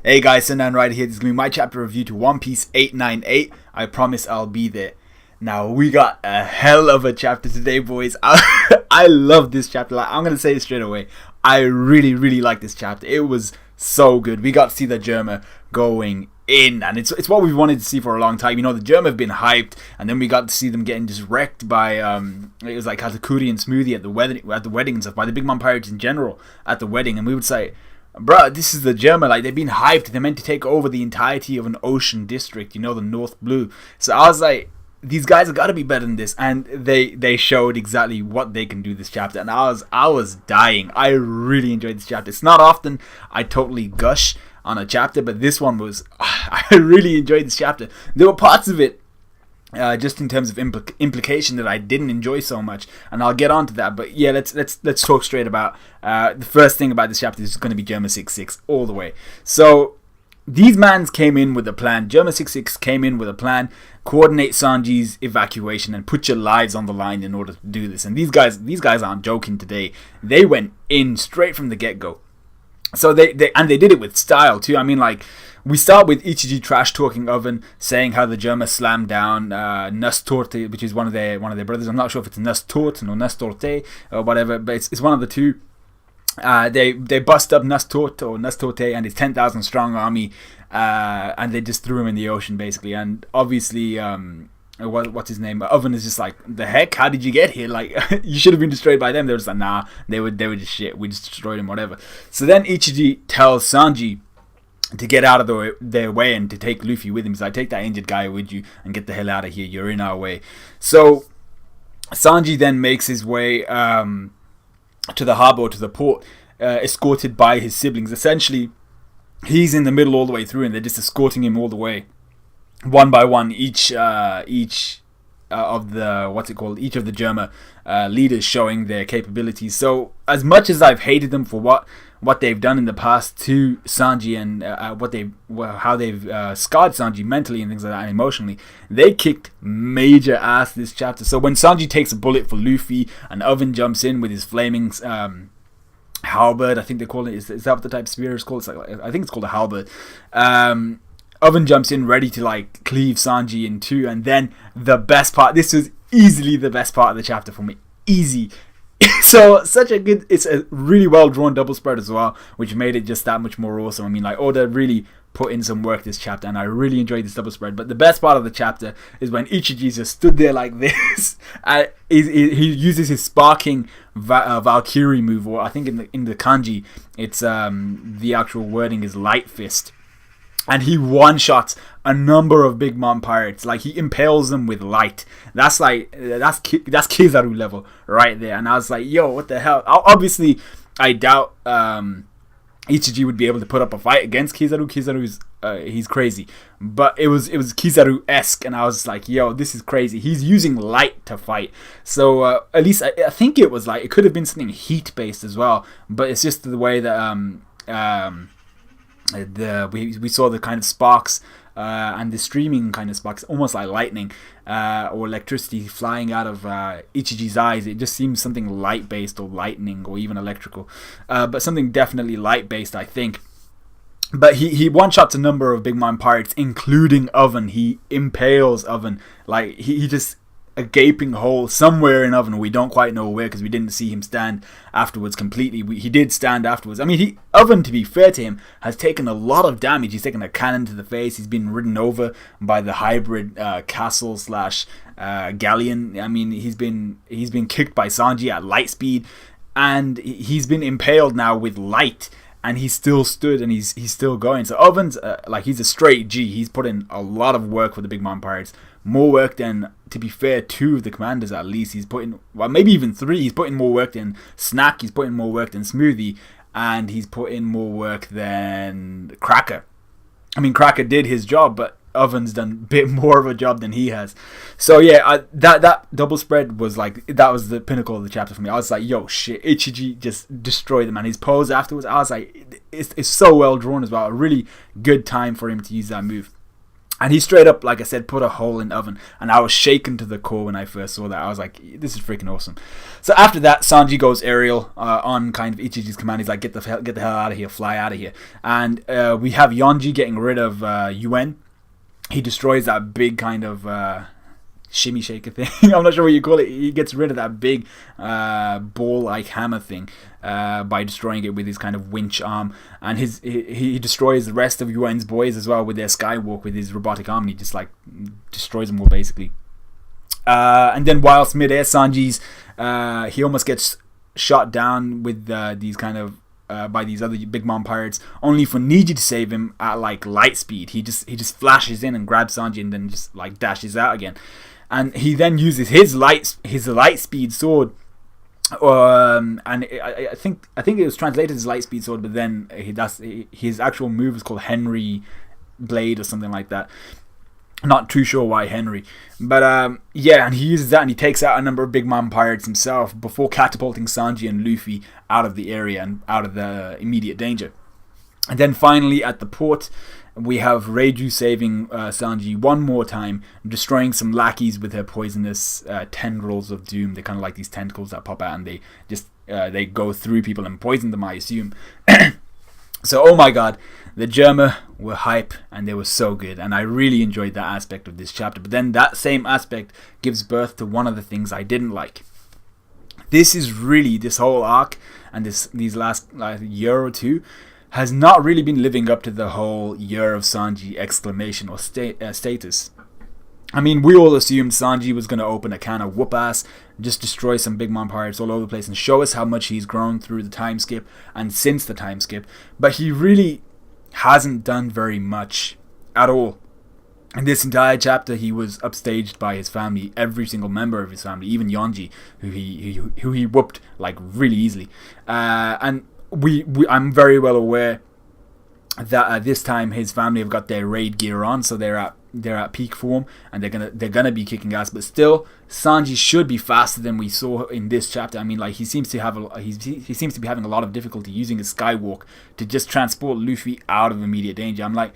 Hey guys, Sinan right here. This is going to be my chapter review to One Piece 898. I promise I'll be there. Now, we got a hell of a chapter today, boys. I love this chapter. Like, I'm going to say it straight away. I really, really like this chapter. It was so good. We got to see the Germa going in, and it's what we've wanted to see for a long time. You know, the Germa have been hyped, and then we got to see them getting just wrecked by it was like Katakuri and Smoothie at the wedding and stuff, by the Big Mom Pirates in general at the wedding, and we would say, bruh, this is the Germa. Like, they've been hyped. They're meant to take over the entirety of an ocean district, you know, the North Blue. So I was like, these guys have got to be better than this, and they showed exactly what they can do this chapter, and I was dying. I really enjoyed this chapter. It's not often I totally gush on a chapter, but this one was I really enjoyed this chapter. There were parts of it just in terms of implication that I didn't enjoy so much, and I'll get on to that. But yeah, let's talk straight about the first thing about this chapter is going to be Germa 66 all the way. So these mans came in with a plan. Germa 66 came in with a plan: coordinate Sanji's evacuation and put your lives on the line in order to do this. And these guys aren't joking today. They went in straight from the get-go. So they did it with style too. I mean, like, we start with Ichiji trash talking Oven, saying how the Germa slammed down Nustorte, which is one of their brothers. I'm not sure if it's Nustorte or Nustorte or whatever, but it's one of the two. They bust up Nustorte and his 10,000 strong army, and they just threw him in the ocean basically. And obviously, what's his name? Oven is just like, the heck? How did you get here? Like, you should have been destroyed by them. They were just like, nah, they were just shit. We just destroyed him, whatever. So then Ichiji tells Sanji to get out of their way and to take Luffy with him. He's like, take that injured guy with you and get the hell out of here. You're in our way. So Sanji then makes his way to the harbour, to the port, escorted by his siblings. Essentially, he's in the middle all the way through, and they're just escorting him all the way, one by one. Each of the Germa leaders showing their capabilities. So as much as I've hated them for what they've done in the past to Sanji, and how they've scarred Sanji mentally and things like that, and emotionally, they kicked major ass this chapter. So when Sanji takes a bullet for Luffy and Oven jumps in with his flaming halberd, I think they call it. Is that what the type of spear is called? I think it's called a halberd. Oven jumps in ready to like cleave Sanji in two, and then the best part. This was easily the best part of the chapter for me. Easy. So it's a really well drawn double spread as well, which made it just that much more awesome. I mean, like, Oda really put in some work this chapter, and I really enjoyed this double spread. But the best part of the chapter is when Ichiji just stood there like this. He uses his sparking Valkyrie move, or I think in the kanji, it's the actual wording is light fist. And he one-shots a number of Big Mom Pirates. Like, he impales them with light. That's Kizaru level right there. And I was like, yo, what the hell? Obviously, I doubt Ichiji would be able to put up a fight against Kizaru. Kizaru's he's crazy. But it was Kizaru-esque, and I was like, yo, this is crazy. He's using light to fight. So at least I think it was like, it could have been something heat-based as well. But it's just the way that we saw the kind of sparks and the streaming kind of sparks, almost like lightning or electricity flying out of Ichiji's eyes. It just seems something light based, or lightning, or even electrical, but something definitely light based, I think. But he one-shots a number of Big Mom Pirates, including Oven. He impales Oven. Like, he just a gaping hole somewhere in Oven. We don't quite know where, because we didn't see him stand afterwards completely. He did stand afterwards. I mean, Oven, to be fair to him, has taken a lot of damage. He's taken a cannon to the face. He's been ridden over by the hybrid castle / galleon. I mean, he's been kicked by Sanji at light speed, and he's been impaled now with light. And he still stood, and he's still going. So Oven's like, he's a straight G. He's put in a lot of work for the Big Mom Pirates. More work than, to be fair, 2 of the commanders at least. He's put in, well, maybe even 3. He's put in more work than Snack. He's put in more work than Smoothie. And he's put in more work than Cracker. I mean, Cracker did his job, but Oven's done a bit more of a job than he has. So yeah, that double spread was like, that was the pinnacle of the chapter for me. I was like, yo, shit, Ichiji just destroyed him. And his pose afterwards, I was like, it's so well drawn as well. A really good time for him to use that move. And he straight up, like I said, put a hole in the oven. And I was shaken to the core when I first saw that. I was like, this is freaking awesome. So after that, Sanji goes aerial on kind of Ichiji's command. He's like, get the hell out of here, fly out of here. And we have Yonji getting rid of Yuen. He destroys that big kind of shimmy shaker thing. I'm not sure what you call it. He gets rid of that big ball-like hammer thing by destroying it with his kind of winch arm. And he destroys the rest of Yuen's boys as well with their skywalk, with his robotic arm. And he just like destroys them all basically. And then whilst mid-air, Sanji's he almost gets shot down with these kind of by these other Big Mom pirates, only for Neji to save him at like light speed. He just flashes in and grabs Sanji and then just like dashes out again. And he then uses his light speed sword, and I think it was translated as light speed sword, but then his actual move is called Henry Blade or something like that. Not too sure why Henry, but yeah, and he uses that and he takes out a number of Big Mom pirates himself before catapulting Sanji and Luffy out of the area and out of the immediate danger. And then finally at the port, we have Reiju saving Sanji one more time, destroying some lackeys with her poisonous tendrils of doom. They're kind of like these tentacles that pop out and they just they go through people and poison them, I assume. So, oh my god, the Germa were hype and they were so good, and I really enjoyed that aspect of this chapter. But then that same aspect gives birth to one of the things I didn't like. This whole arc and these last year or two has not really been living up to the whole Year of Sanji exclamation or status. I mean, we all assumed Sanji was going to open a can of whoop-ass, just destroy some Big Mom pirates all over the place and show us how much he's grown through the time skip and since the time skip. But he really hasn't done very much at all. In this entire chapter, he was upstaged by his family, every single member of his family, even Yonji, who he whooped like really easily. And I'm very well aware that at this time his family have got their raid gear on, so they're at peak form and they're gonna be kicking ass. But still, Sanji should be faster than we saw in this chapter. I mean, like he seems to be having a lot of difficulty using his skywalk to just transport Luffy out of immediate danger. I'm like,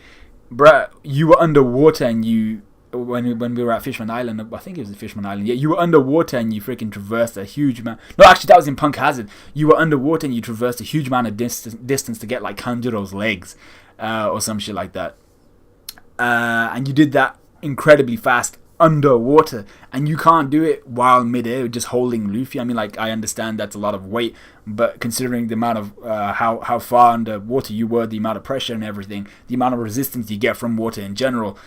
bruh, you were underwater and when we were at Fishman Island, I think it was Fishman Island, yeah, you were underwater and you freaking traversed a huge amount. No, actually that was in Punk Hazard. You were underwater and you traversed a huge amount of distance to get like Kanjuro's legs or some shit like that. And you did that incredibly fast underwater, and you can't do it while mid-air just holding Luffy. I mean, like, I understand that's a lot of weight, but considering the amount of how far underwater you were, the amount of pressure and everything, the amount of resistance you get from water in general,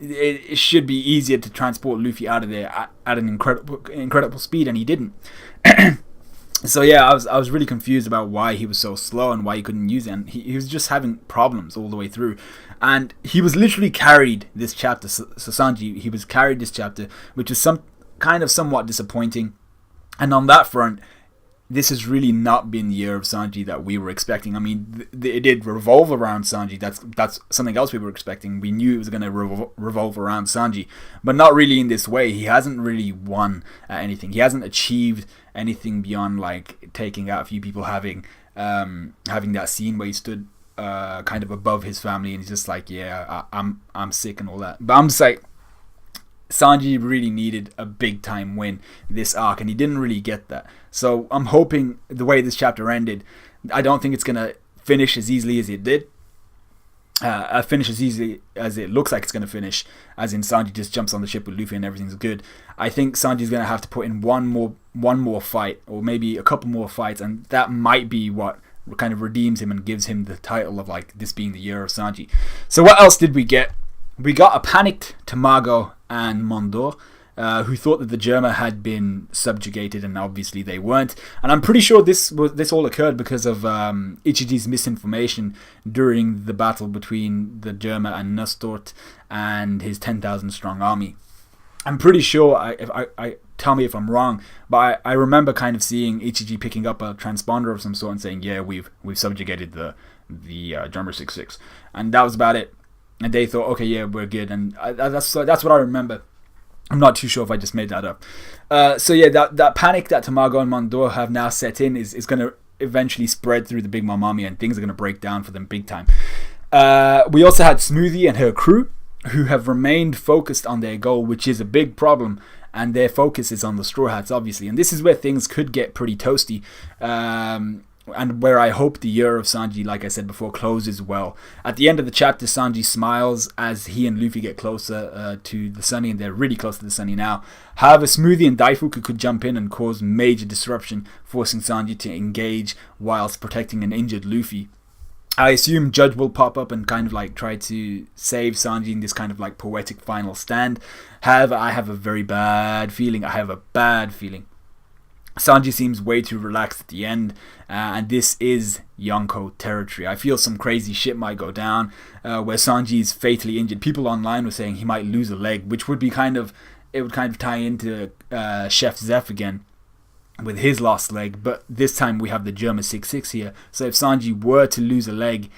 it should be easier to transport Luffy out of there at an incredible speed, and he didn't. So yeah, I was really confused about why he was so slow and why he couldn't use it, and he was just having problems all the way through. And he was literally carried this chapter, so Sanji, he was carried this chapter, which is somewhat disappointing. And on that front, this has really not been the Year of Sanji that we were expecting. I mean, it did revolve around Sanji. That's something else we were expecting. We knew it was going to revolve around Sanji, but not really in this way. He hasn't really won anything. He hasn't achieved anything beyond like taking out a few people, having that scene where he stood kind of above his family and he's just like, yeah, I'm sick and all that. But I'm just like, Sanji really needed a big time win this arc, and he didn't really get that. So I'm hoping the way this chapter ended, I don't think it's going to finish as easily as it did. Finish as easily as it looks like it's going to finish, as in Sanji just jumps on the ship with Luffy and everything's good. I think Sanji's going to have to put in one more fight, or maybe a couple more fights, and that might be what kind of redeems him and gives him the title of like this being the Year of Sanji. So what else did we get? We got a panicked Tamago and Mondor, who thought that the Germa had been subjugated, and obviously they weren't. And I'm pretty sure this all occurred because of Ichiji's misinformation during the battle between the Germa and Nustort and his 10,000 strong army. I'm pretty sure, I tell me if I'm wrong, but I remember kind of seeing Ichiji picking up a transponder of some sort and saying, yeah, we've subjugated the Germa 66, and that was about it. And they thought, okay, yeah, we're good, and that's what I remember. I'm not too sure if I just made that up. So yeah, that panic that Tamago and Mondor have now set in is going to eventually spread through the Big Mom army, and things are going to break down for them big time. We also had Smoothie and her crew, who have remained focused on their goal, which is a big problem, and their focus is on the Straw Hats, obviously. And this is where things could get pretty toasty, and where I hope the year of Sanji, like I said before, closes well. At the end of the chapter, Sanji smiles as he and Luffy get closer to the Sunny, and they're really close to the Sunny now. However, Smoothie and Daifuku could jump in and cause major disruption, forcing Sanji to engage whilst protecting an injured Luffy. I assume Judge will pop up and kind of like try to save Sanji in this kind of like poetic final stand. However, I have a very bad feeling. Sanji seems way too relaxed at the end, and this is Yonko territory. I feel some crazy shit might go down, where Sanji is fatally injured. People online were saying he might lose a leg, which would be it would kind of tie into Chef Zeph again with his lost leg, but this time we have the Germa 66 here. So if Sanji were to lose a leg,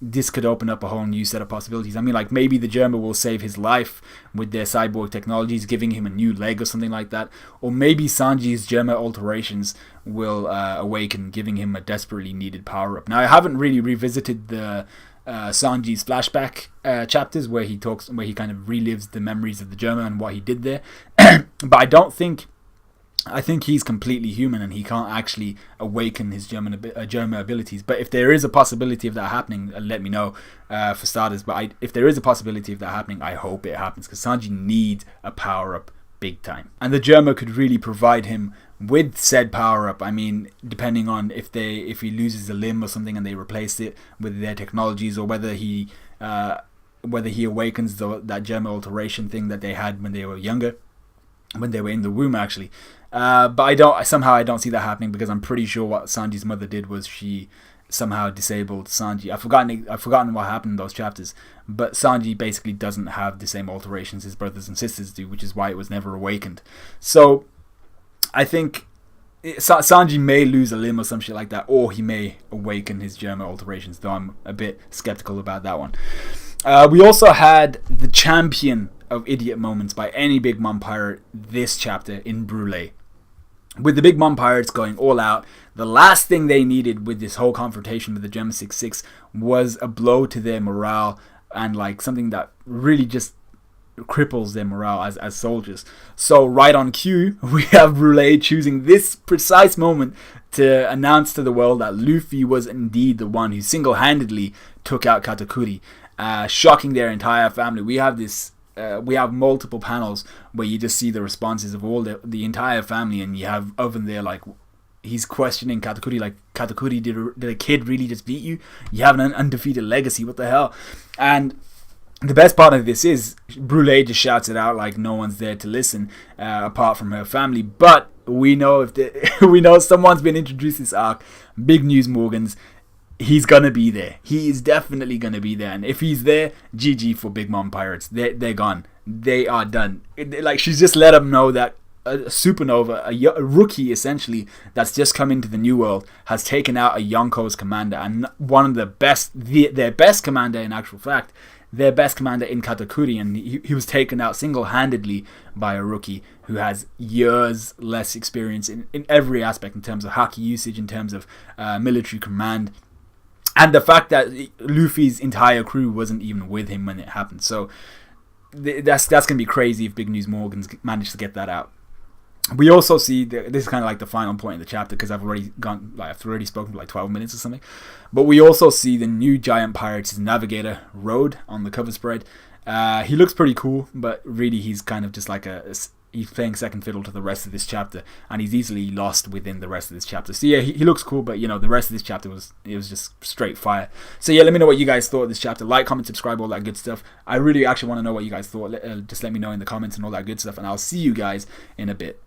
this could open up a whole new set of possibilities. I mean, like, maybe the Germa will save his life with their cyborg technologies, giving him a new leg or something like that. Or maybe Sanji's Germa alterations will awaken, giving him a desperately needed power-up. Now, I haven't really revisited the Sanji's flashback chapters where he kind of relives the memories of the Germa and what he did there. But I think he's completely human and he can't actually awaken his Germa abilities. But if there is a possibility of that happening, let me know for starters. But if there is a possibility of that happening, I hope it happens, because Sanji needs a power-up big time. And the Germa could really provide him with said power-up. I mean, depending on if he loses a limb or something and they replace it with their technologies, or whether he awakens that Germa alteration thing that they had when they were younger, when they were in the womb actually. But I don't see that happening, because I'm pretty sure what Sanji's mother did was she somehow disabled Sanji. I've forgotten what happened in those chapters, but Sanji basically doesn't have the same alterations his brothers and sisters do, which is why it was never awakened. So I think Sanji may lose a limb or some shit like that, or he may awaken his Germa alterations, though I'm a bit skeptical about that one. We also had the champion of idiot moments by any Big Mom pirate this chapter in Brûlé. With the Big Mom pirates going all out, the last thing they needed with this whole confrontation with the Germa 66 was a blow to their morale, and like something that really just cripples their morale as soldiers. So right on cue, we have Brûlé choosing this precise moment to announce to the world that Luffy was indeed the one who single-handedly took out Katakuri, shocking their entire family. We have multiple panels where you just see the responses of all the entire family, and you have Oven there, like, he's questioning Katakuri, like, Katakuri, did a kid really just beat you? You have an undefeated legacy, what the hell? And the best part of this is Brûlé just shouts it out like no one's there to listen, apart from her family. But we know we know someone's been introduced this arc. Big news, Morgans. He's gonna be there. He is definitely gonna be there, and if he's there, GG for Big Mom Pirates. They're gone. They are done. Like, she's just let them know that a supernova, a rookie essentially that's just come into the new world, has taken out a Yonko's commander, and one of the best, their best commander in actual fact, their best commander in Katakuri, and he was taken out single-handedly by a rookie who has years less experience in every aspect, in terms of haki usage, in terms of military command. And the fact that Luffy's entire crew wasn't even with him when it happened. So that's going to be crazy if Big News Morgans managed to get that out. We also see, this is kind of like the final point in the chapter, because I've already spoken for like 12 minutes or something. But we also see the new giant pirates' navigator, Road, on the cover spread. He looks pretty cool, but really he's kind of just like he's playing second fiddle to the rest of this chapter, and he's easily lost within the rest of this chapter. So yeah, he looks cool, but the rest of this chapter was just straight fire. So yeah, let me know what you guys thought of this chapter. Like, comment, subscribe, all that good stuff. I really actually want to know what you guys thought. Just let me know in the comments and all that good stuff, and I'll see you guys in a bit.